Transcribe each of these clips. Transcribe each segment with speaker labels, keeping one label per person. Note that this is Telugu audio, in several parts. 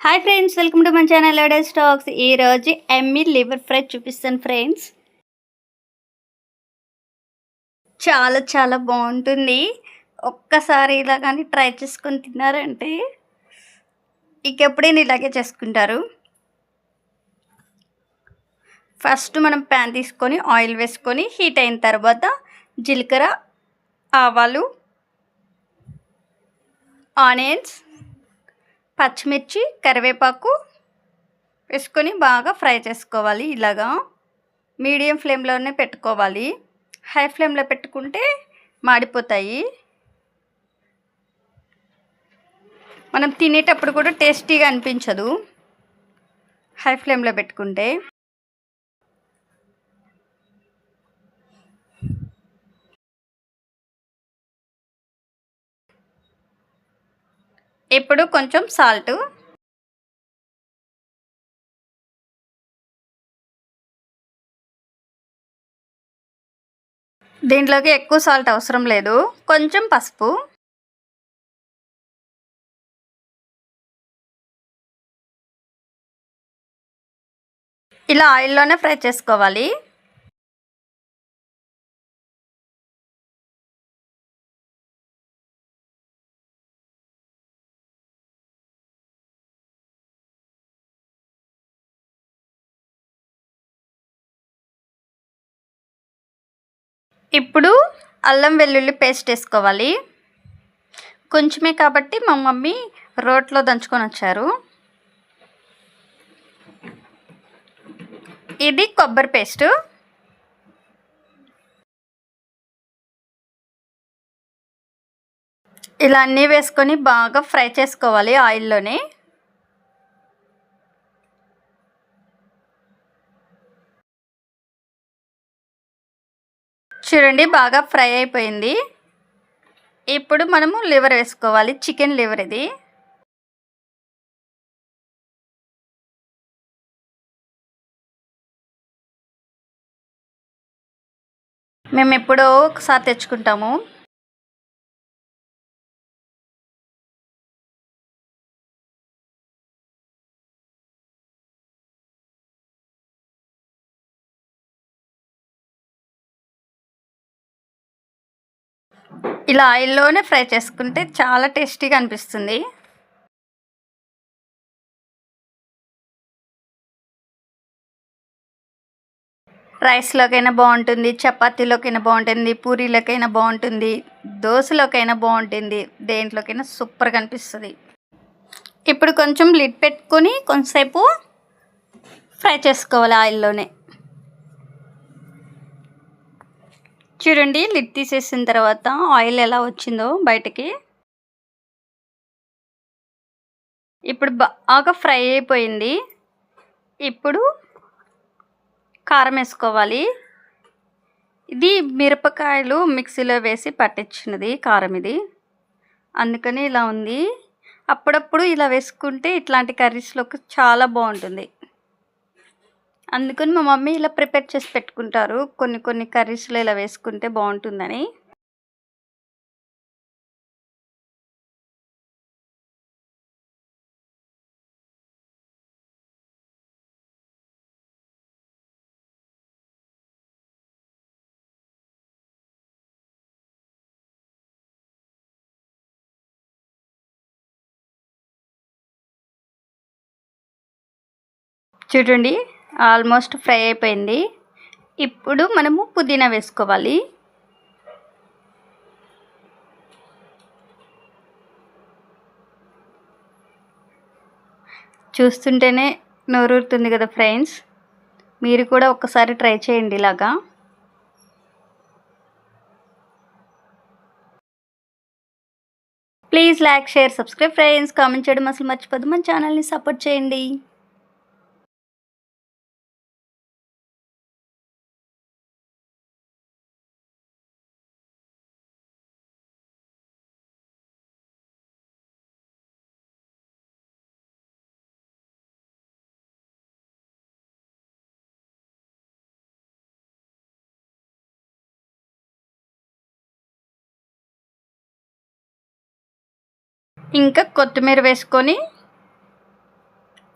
Speaker 1: Hi friends, welcome to my channel లోడల్ స్టాక్స్. ఈరోజు ఎమ్మి లివర్ ఫ్రై చూపిస్తాను ఫ్రెండ్స్. చాలా చాలా బాగుంటుంది. ఒక్కసారి ఇలా కానీ ట్రై చేసుకొని తిన్నారంటే ఇంకెప్పుడైనా ఇలాగే చేసుకుంటారు. ఫస్ట్ మనం ప్యాన్ తీసుకొని ఆయిల్ వేసుకొని హీట్ అయిన తర్వాత జీలకర్ర, ఆవాలు, ఆనియన్స్, పచ్చిమిర్చి, కరివేపాకు వేసుకొని బాగా ఫ్రై చేసుకోవాలి. ఇలాగా మీడియం ఫ్లేమ్లోనే పెట్టుకోవాలి. హై ఫ్లేమ్లో పెట్టుకుంటే మాడిపోతాయి. మనం తినేటప్పుడు కూడా టేస్టీగా అనిపించదు హై ఫ్లేమ్లో పెట్టుకుంటే. ఇప్పుడు కొంచెం సాల్ట్, దీంట్లోకి ఎక్కువ సాల్ట్ అవసరం లేదు, కొంచెం పసుపు, ఇలా ఆయిల్లోనే ఫ్రై చేసుకోవాలి. ఇప్పుడు అల్లం వెల్లుల్లి పేస్ట్ వేసుకోవాలి. కొంచెమే కాబట్టి మా మమ్మీ రోట్లో దంచుకొని వచ్చారు. ఇది కొబ్బరి పేస్టు. ఇలా అన్నీ వేసుకొని బాగా ఫ్రై చేసుకోవాలి ఆయిల్లోనే. చూడండి, బాగా ఫ్రై అయిపోయింది. ఇప్పుడు మనము లివర్ వేసుకోవాలి. చికెన్ లివర్ ఇది. మేము ఎప్పుడో ఒకసారి తెచ్చుకుంటాము. ఇలా ఆయిల్లోనే ఫ్రై చేసుకుంటే చాలా టేస్టీగా అనిపిస్తుంది. రైస్లోకైనా బాగుంటుంది, చపాతీలోకైనా బాగుంటుంది, పూరీలోకైనా బాగుంటుంది, దోశలోకైనా బాగుంటుంది, దేంట్లోకైనా సూపర్గా అనిపిస్తుంది. ఇప్పుడు కొంచెం లిడ్ పెట్టుకొని కొంచెంసేపు ఫ్రై చేసుకోవాలి ఆయిల్లోనే. చూడండి, లిడ్ తీసేసిన తర్వాత ఆయిల్ ఎలా వచ్చిందో బయటకి. ఇప్పుడు బాగా ఫ్రై అయిపోయింది. ఇప్పుడు కారం వేసుకోవాలి. ఇది మిరపకాయలు మిక్సీలో వేసి పట్టించినది కారం ఇది, అందుకని ఇలా ఉంది. అప్పుడప్పుడు ఇలా వేసుకుంటే ఇట్లాంటి కర్రీస్లోకి చాలా బాగుంటుంది. అందుకని మా మమ్మీ ఇలా ప్రిపేర్ చేసి పెట్టుకుంటారు, కొన్ని కొన్ని కర్రీస్లో ఇలా వేసుకుంటే బాగుంటుందని. చూడండి, ఆల్మోస్ట్ ఫ్రై అయిపోయింది. ఇప్పుడు మనము పుదీనా వేసుకోవాలి. చూస్తుంటేనే నోరూరుతుంది కదా ఫ్రెండ్స్. మీరు కూడా ఒక్కసారి ట్రై చేయండి ఇలాగా. Please like, share, subscribe friends. Comment చేయడం అసలు మర్చిపోద్దు. మన ఛానల్ని సపోర్ట్ చేయండి. ఇంకా కొత్తిమీర వేసుకొని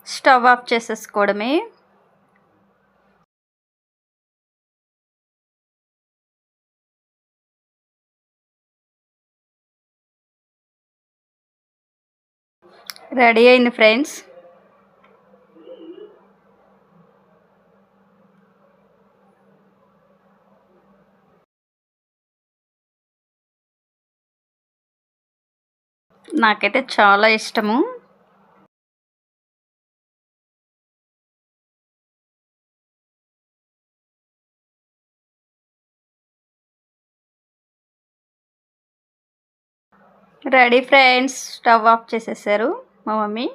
Speaker 1: స్టవ్ ఆఫ్ చేసేసుకోవడమే. రెడీ అయింది ఫ్రెండ్స్. నాకైతే చాలా ఇష్టము. Ready friends. స్టవ్ ఆఫ్ చేసేసారు మా మమ్మీ.